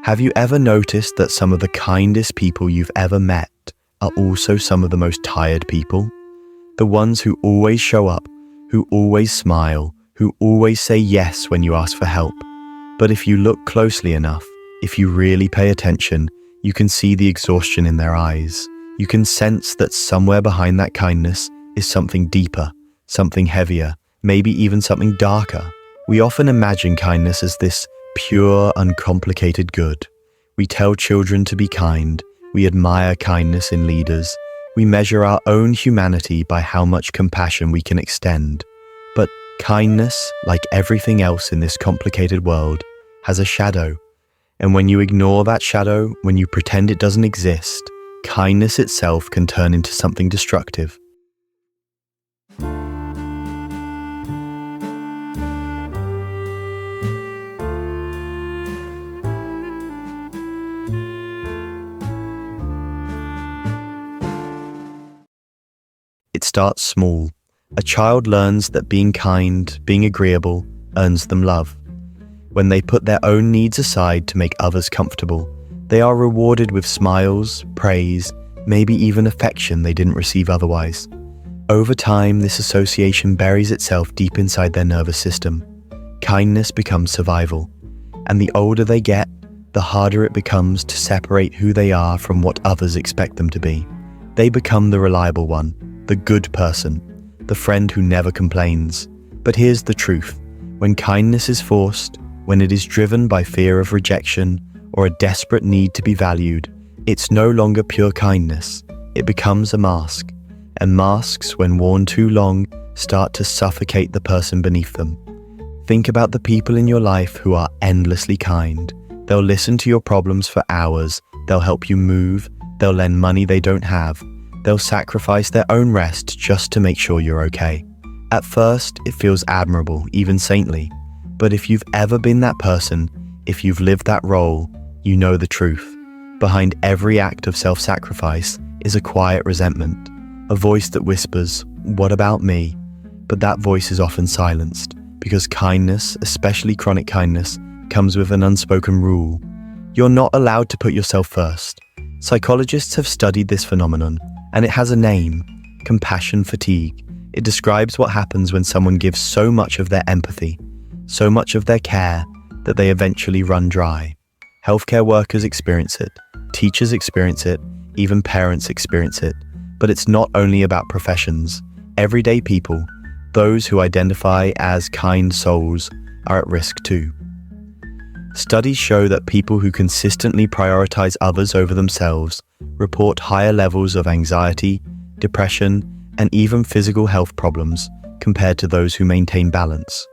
Have you ever noticed that some of the kindest people you've ever met are also some of the most tired people? The ones who always show up, who always smile, who always say yes when you ask for help. But if you look closely enough, if you really pay attention, you can see the exhaustion in their eyes. You can sense that somewhere behind that kindness is something deeper, something heavier, maybe even something darker. We often imagine kindness as this pure, uncomplicated good. We tell children to be kind. We admire kindness in leaders. We measure our own humanity by how much compassion we can extend. But kindness, like everything else in this complicated world, has a shadow. And when you ignore that shadow, when you pretend it doesn't exist, kindness itself can turn into something destructive. It starts small. A child learns that being kind, being agreeable, earns them love. When they put their own needs aside to make others comfortable, they are rewarded with smiles, praise, maybe even affection they didn't receive otherwise. Over time, this association buries itself deep inside their nervous system. Kindness becomes survival. And the older they get, the harder it becomes to separate who they are from what others expect them to be. They become the reliable one, the good person, the friend who never complains. But here's the truth. When kindness is forced, when it is driven by fear of rejection or a desperate need to be valued, it's no longer pure kindness. It becomes a mask. And masks, when worn too long, start to suffocate the person beneath them. Think about the people in your life who are endlessly kind. They'll listen to your problems for hours. They'll help you move. They'll lend money they don't have. They'll sacrifice their own rest just to make sure you're okay. At first, it feels admirable, even saintly. But if you've ever been that person, if you've lived that role, you know the truth. Behind every act of self-sacrifice is a quiet resentment, a voice that whispers, "What about me?" But that voice is often silenced, because kindness, especially chronic kindness, comes with an unspoken rule. You're not allowed to put yourself first. Psychologists have studied this phenomenon, and it has a name: compassion fatigue. It describes what happens when someone gives so much of their empathy, so much of their care, that they eventually run dry. Healthcare workers experience it, teachers experience it, even parents experience it. But it's not only about professions. Everyday people, those who identify as kind souls, are at risk too. Studies show that people who consistently prioritize others over themselves report higher levels of anxiety, depression, and even physical health problems compared to those who maintain balance.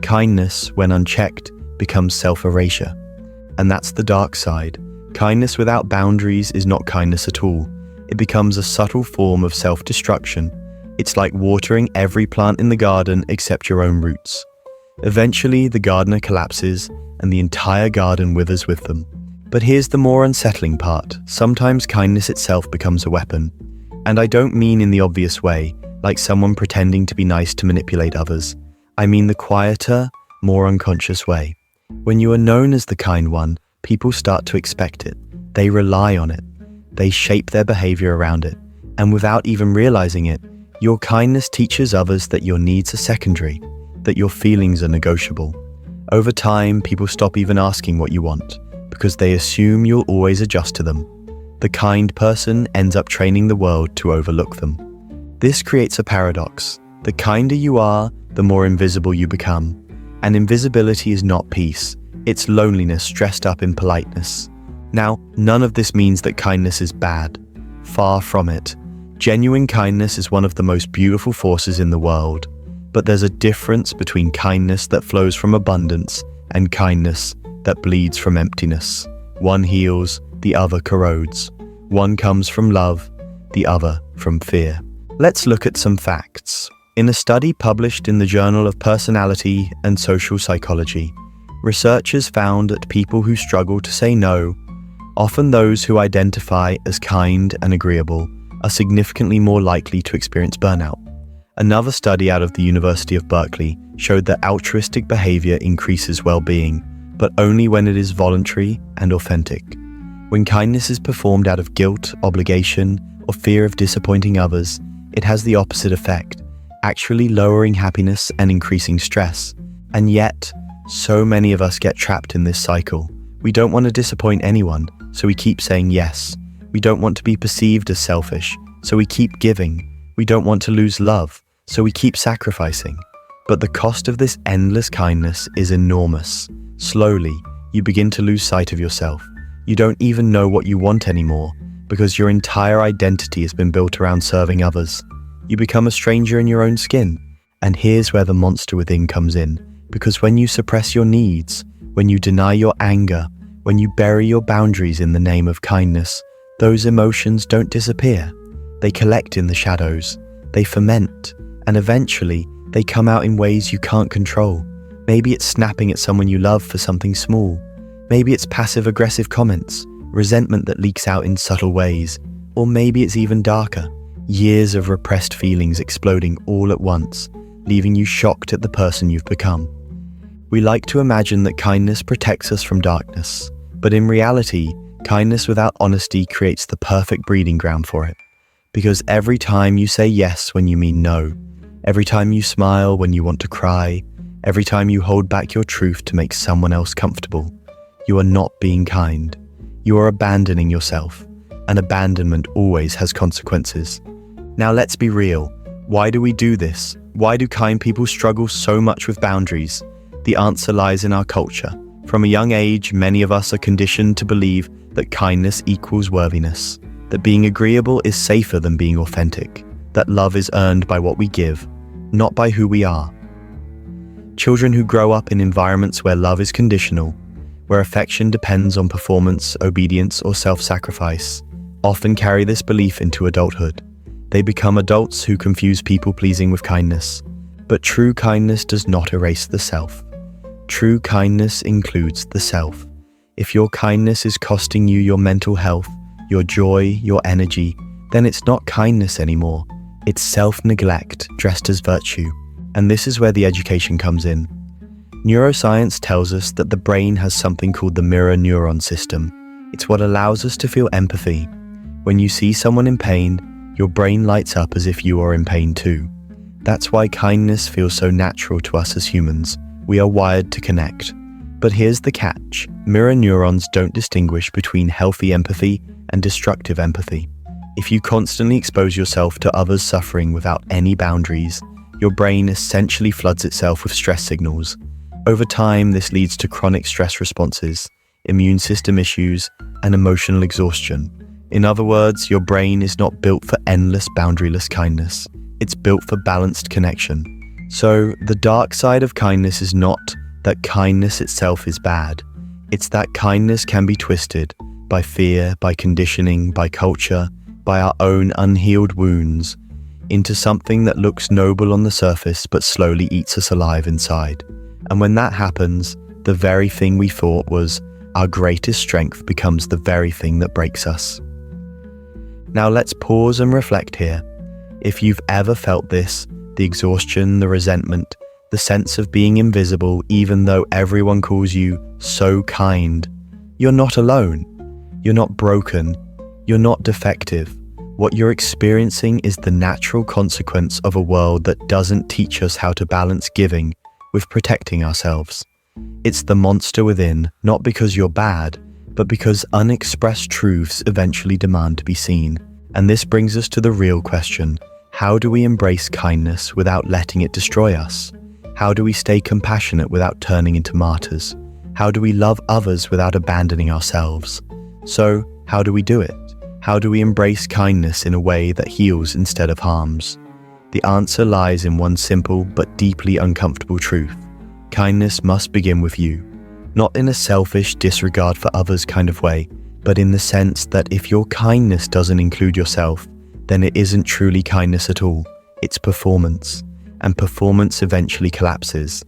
Kindness, when unchecked, becomes self-erasure. And that's the dark side. Kindness without boundaries is not kindness at all. It becomes a subtle form of self-destruction. It's like watering every plant in the garden except your own roots. Eventually, the gardener collapses and the entire garden withers with them. But here's the more unsettling part. Sometimes kindness itself becomes a weapon. And I don't mean in the obvious way, like someone pretending to be nice to manipulate others. I mean the quieter, more unconscious way. When you are known as the kind one, people start to expect it. They rely on it. They shape their behavior around it. And without even realizing it, your kindness teaches others that your needs are secondary, that your feelings are negotiable. Over time, people stop even asking what you want, because they assume you'll always adjust to them. The kind person ends up training the world to overlook them. This creates a paradox. The kinder you are, the more invisible you become. And invisibility is not peace. It's loneliness dressed up in politeness. Now, none of this means that kindness is bad. Far from it. Genuine kindness is one of the most beautiful forces in the world. But there's a difference between kindness that flows from abundance and kindness that bleeds from emptiness. One heals, the other corrodes. One comes from love, the other from fear. Let's look at some facts. In a study published in the Journal of Personality and Social Psychology, researchers found that people who struggle to say no, often those who identify as kind and agreeable, are significantly more likely to experience burnout. Another study out of the University of Berkeley showed that altruistic behavior increases well-being, but only when it is voluntary and authentic. When kindness is performed out of guilt, obligation, or fear of disappointing others, it has the opposite effect, actually lowering happiness and increasing stress. And yet, so many of us get trapped in this cycle. We don't want to disappoint anyone, so we keep saying yes. We don't want to be perceived as selfish, so we keep giving. We don't want to lose love, so we keep sacrificing. But the cost of this endless kindness is enormous. Slowly, you begin to lose sight of yourself. You don't even know what you want anymore, because your entire identity has been built around serving others. You become a stranger in your own skin. And here's where the monster within comes in, because when you suppress your needs, when you deny your anger, when you bury your boundaries in the name of kindness, those emotions don't disappear. They collect in the shadows, they ferment, and eventually they come out in ways you can't control. Maybe it's snapping at someone you love for something small. Maybe it's passive-aggressive comments, resentment that leaks out in subtle ways. Or maybe it's even darker, years of repressed feelings exploding all at once, leaving you shocked at the person you've become. We like to imagine that kindness protects us from darkness, but in reality, kindness without honesty creates the perfect breeding ground for it. Because every time you say yes when you mean no, every time you smile when you want to cry, every time you hold back your truth to make someone else comfortable, you are not being kind. You are abandoning yourself, and abandonment always has consequences. Now let's be real. Why do we do this? Why do kind people struggle so much with boundaries? The answer lies in our culture. From a young age, many of us are conditioned to believe that kindness equals worthiness, that being agreeable is safer than being authentic, that love is earned by what we give, not by who we are. Children who grow up in environments where love is conditional, where affection depends on performance, obedience, or self-sacrifice, often carry this belief into adulthood. They become adults who confuse people-pleasing with kindness. But true kindness does not erase the self. True kindness includes the self. If your kindness is costing you your mental health, your joy, your energy, then it's not kindness anymore. It's self-neglect dressed as virtue. And this is where the education comes in. Neuroscience tells us that the brain has something called the mirror neuron system. It's what allows us to feel empathy. When you see someone in pain, your brain lights up as if you are in pain too. That's why kindness feels so natural to us as humans. We are wired to connect. But here's the catch. Mirror neurons don't distinguish between healthy empathy and destructive empathy. If you constantly expose yourself to others' suffering without any boundaries, your brain essentially floods itself with stress signals. Over time, this leads to chronic stress responses, immune system issues, and emotional exhaustion. In other words, your brain is not built for endless, boundaryless kindness. It's built for balanced connection. So, the dark side of kindness is not that kindness itself is bad. It's that kindness can be twisted by fear, by conditioning, by culture, by our own unhealed wounds, into something that looks noble on the surface but slowly eats us alive inside. And when that happens, the very thing we thought was our greatest strength becomes the very thing that breaks us. Now let's pause and reflect here. If you've ever felt this, the exhaustion, the resentment, the sense of being invisible even though everyone calls you so kind, you're not alone. You're not broken. You're not defective. What you're experiencing is the natural consequence of a world that doesn't teach us how to balance giving with protecting ourselves. It's the monster within, not because you're bad, but because unexpressed truths eventually demand to be seen. And this brings us to the real question. How do we embrace kindness without letting it destroy us? How do we stay compassionate without turning into martyrs? How do we love others without abandoning ourselves? So, how do we do it? How do we embrace kindness in a way that heals instead of harms? The answer lies in one simple but deeply uncomfortable truth. Kindness must begin with you. Not in a selfish disregard for others kind of way, but in the sense that if your kindness doesn't include yourself, then it isn't truly kindness at all. It's performance. And performance eventually collapses.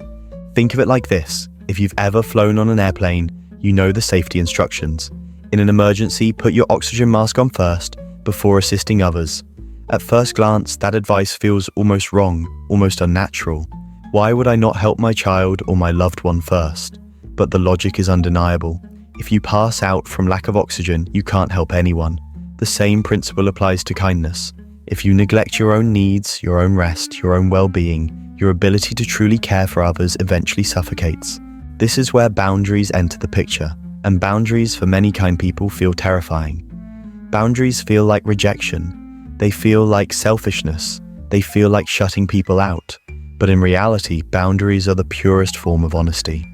Think of it like this. If you've ever flown on an airplane, you know the safety instructions. In an emergency, put your oxygen mask on first, before assisting others. At first glance, that advice feels almost wrong, almost unnatural. Why would I not help my child or my loved one first? but the logic is undeniable. If you pass out from lack of oxygen, you can't help anyone. The same principle applies to kindness. If you neglect your own needs, your own rest, your own well-being, your ability to truly care for others eventually suffocates. This is where boundaries enter the picture, and boundaries for many kind people feel terrifying. Boundaries feel like rejection. They feel like selfishness. They feel like shutting people out. But in reality, boundaries are the purest form of honesty.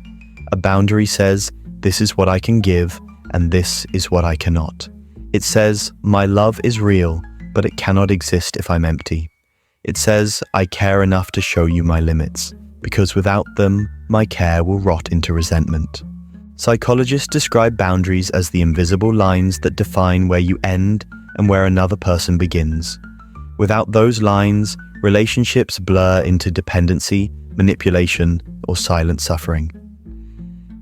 A boundary says, this is what I can give, and this is what I cannot. It says, my love is real, but it cannot exist if I'm empty. It says, I care enough to show you my limits, because without them, my care will rot into resentment. Psychologists describe boundaries as the invisible lines that define where you end and where another person begins. Without those lines, relationships blur into dependency, manipulation, or silent suffering.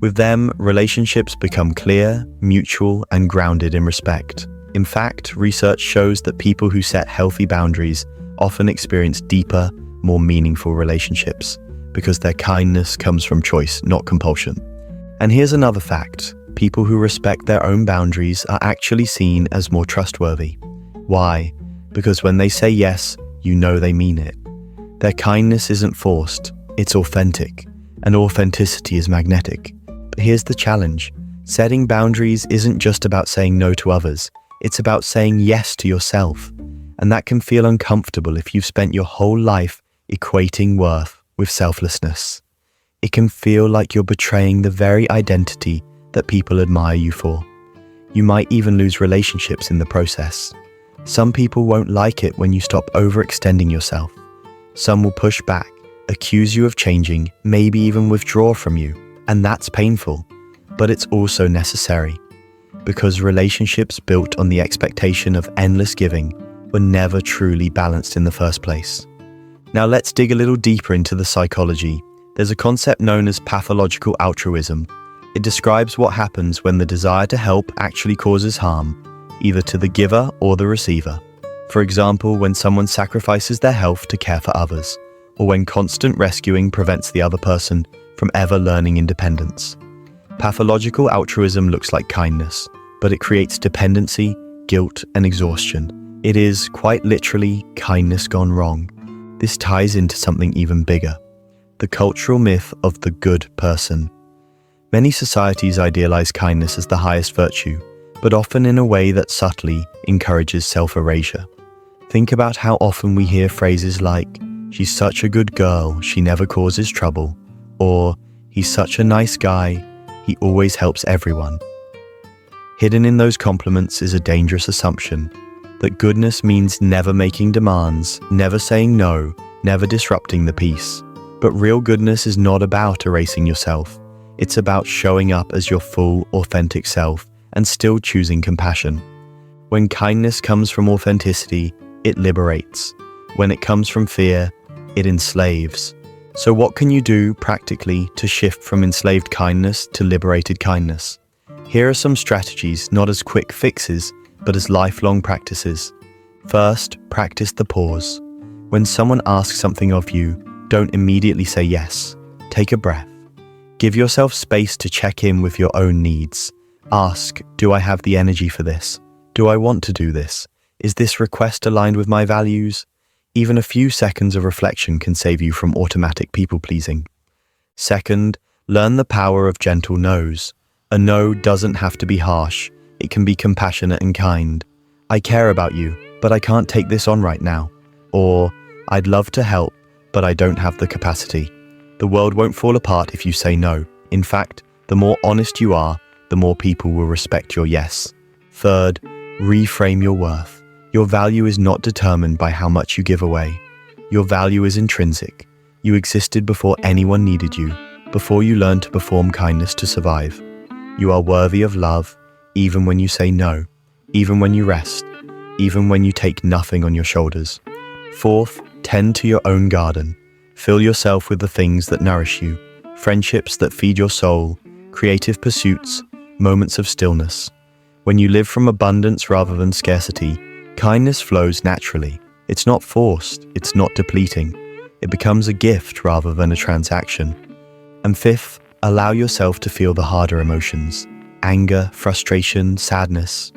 With them, relationships become clear, mutual, and grounded in respect. In fact, research shows that people who set healthy boundaries often experience deeper, more meaningful relationships, because their kindness comes from choice, not compulsion. And here's another fact. People who respect their own boundaries are actually seen as more trustworthy. Why? Because when they say yes, you know they mean it. Their kindness isn't forced, it's authentic, and authenticity is magnetic. But here's the challenge. Setting boundaries isn't just about saying no to others, it's about saying yes to yourself. And that can feel uncomfortable if you've spent your whole life equating worth with selflessness. It can feel like you're betraying the very identity that people admire you for. You might even lose relationships in the process. Some people won't like it when you stop overextending yourself. Some will push back, accuse you of changing, maybe even withdraw from you. And that's painful, but it's also necessary. Because relationships built on the expectation of endless giving were never truly balanced in the first place. Now let's dig a little deeper into the psychology. There's a concept known as pathological altruism. It describes what happens when the desire to help actually causes harm, either to the giver or the receiver. For example, when someone sacrifices their health to care for others, or when constant rescuing prevents the other person from ever learning independence. Pathological altruism looks like kindness, but it creates dependency, guilt, and exhaustion. It is, quite literally, kindness gone wrong. This ties into something even bigger. The cultural myth of the good person. Many societies idealize kindness as the highest virtue, but often in a way that subtly encourages self-erasure. Think about how often we hear phrases like, she's such a good girl, she never causes trouble, or he's such a nice guy, he always helps everyone. Hidden in those compliments is a dangerous assumption that goodness means never making demands, never saying no, never disrupting the peace. But real goodness is not about erasing yourself. It's about showing up as your full, authentic self and still choosing compassion. When kindness comes from authenticity, it liberates. When it comes from fear, it enslaves. So what can you do practically to shift from enslaved kindness to liberated kindness? Here are some strategies, not as quick fixes, but as lifelong practices. First, practice the pause. When someone asks something of you, don't immediately say yes. Take a breath. Give yourself space to check in with your own needs. Ask, do I have the energy for this? Do I want to do this? Is this request aligned with my values? Even a few seconds of reflection can save you from automatic people-pleasing. Second, learn the power of gentle no's. A no doesn't have to be harsh. It can be compassionate and kind. I care about you, but I can't take this on right now. Or, I'd love to help, but I don't have the capacity. The world won't fall apart if you say no. In fact, the more honest you are, the more people will respect your yes. Third, reframe your worth. Your value is not determined by how much you give away. Your value is intrinsic. You existed before anyone needed you, before you learned to perform kindness to survive. You are worthy of love, even when you say no, even when you rest, even when you take nothing on your shoulders. Fourth, tend to your own garden. Fill yourself with the things that nourish you, friendships that feed your soul, creative pursuits, moments of stillness. When you live from abundance rather than scarcity, kindness flows naturally. It's not forced, it's not depleting. It becomes a gift rather than a transaction. And fifth, Allow yourself to feel the harder emotions: anger, frustration, sadness.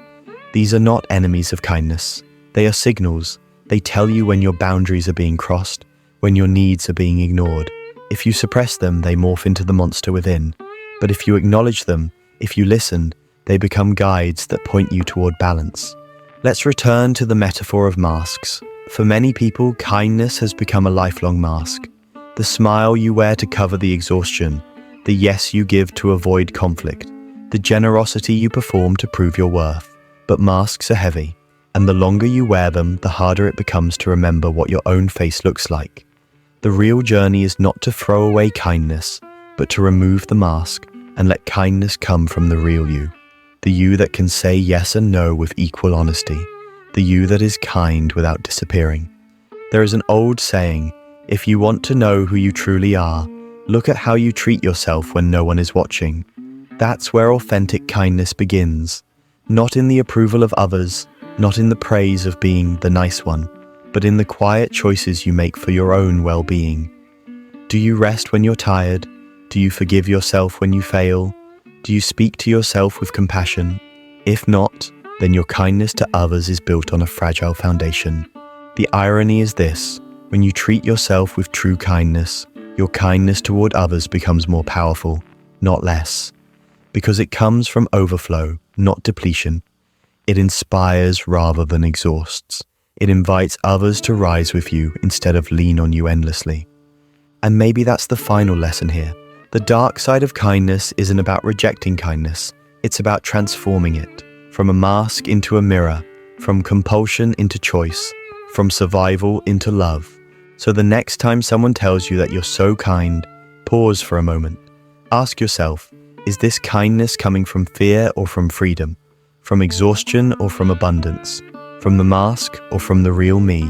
These are not enemies of kindness. They are signals. They tell you when your boundaries are being crossed, when your needs are being ignored. If you suppress them, they morph into the monster within. But if you acknowledge them, if you listen, they become guides that point you toward balance. Let's return to the metaphor of masks. For many people, kindness has become a lifelong mask. The smile you wear to cover the exhaustion, the yes you give to avoid conflict, the generosity you perform to prove your worth. But masks are heavy, and the longer you wear them, the harder it becomes to remember what your own face looks like. The real journey is not to throw away kindness, but to remove the mask and let kindness come from the real you. The you that can say yes and no with equal honesty. The you that is kind without disappearing. There is an old saying, if you want to know who you truly are, look at how you treat yourself when no one is watching. That's where authentic kindness begins. Not in the approval of others, not in the praise of being the nice one, but in the quiet choices you make for your own well-being. Do you rest when you're tired? Do you forgive yourself when you fail? Do you speak to yourself with compassion? If not, then your kindness to others is built on a fragile foundation. The irony is this: when you treat yourself with true kindness, your kindness toward others becomes more powerful, not less. Because it comes from overflow, not depletion. It inspires rather than exhausts. It invites others to rise with you instead of lean on you endlessly. And maybe that's the final lesson here. The dark side of kindness isn't about rejecting kindness. It's about transforming it. From a mask into a mirror, from compulsion into choice, from survival into love. So the next time someone tells you that you're so kind, pause for a moment. Ask yourself, is this kindness coming from fear or from freedom? From exhaustion or from abundance? From the mask or from the real me?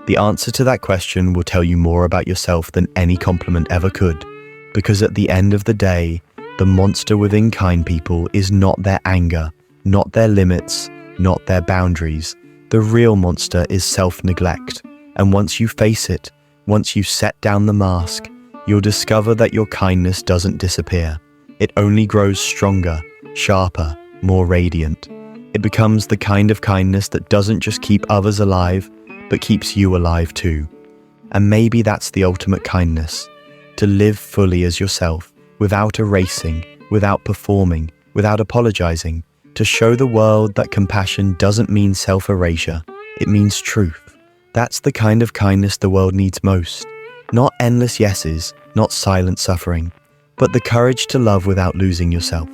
The answer to that question will tell you more about yourself than any compliment ever could. Because at the end of the day, the monster within kind people is not their anger, not their limits, not their boundaries. The real monster is self-neglect. And once you face it, once you set down the mask, you'll discover that your kindness doesn't disappear. It only grows stronger, sharper, more radiant. It becomes the kind of kindness that doesn't just keep others alive, but keeps you alive too. And maybe that's the ultimate kindness. To live fully as yourself, without erasing, without performing, without apologizing. To show the world that compassion doesn't mean self-erasure, it means truth. That's the kind of kindness the world needs most. Not endless yeses, not silent suffering, but the courage to love without losing yourself.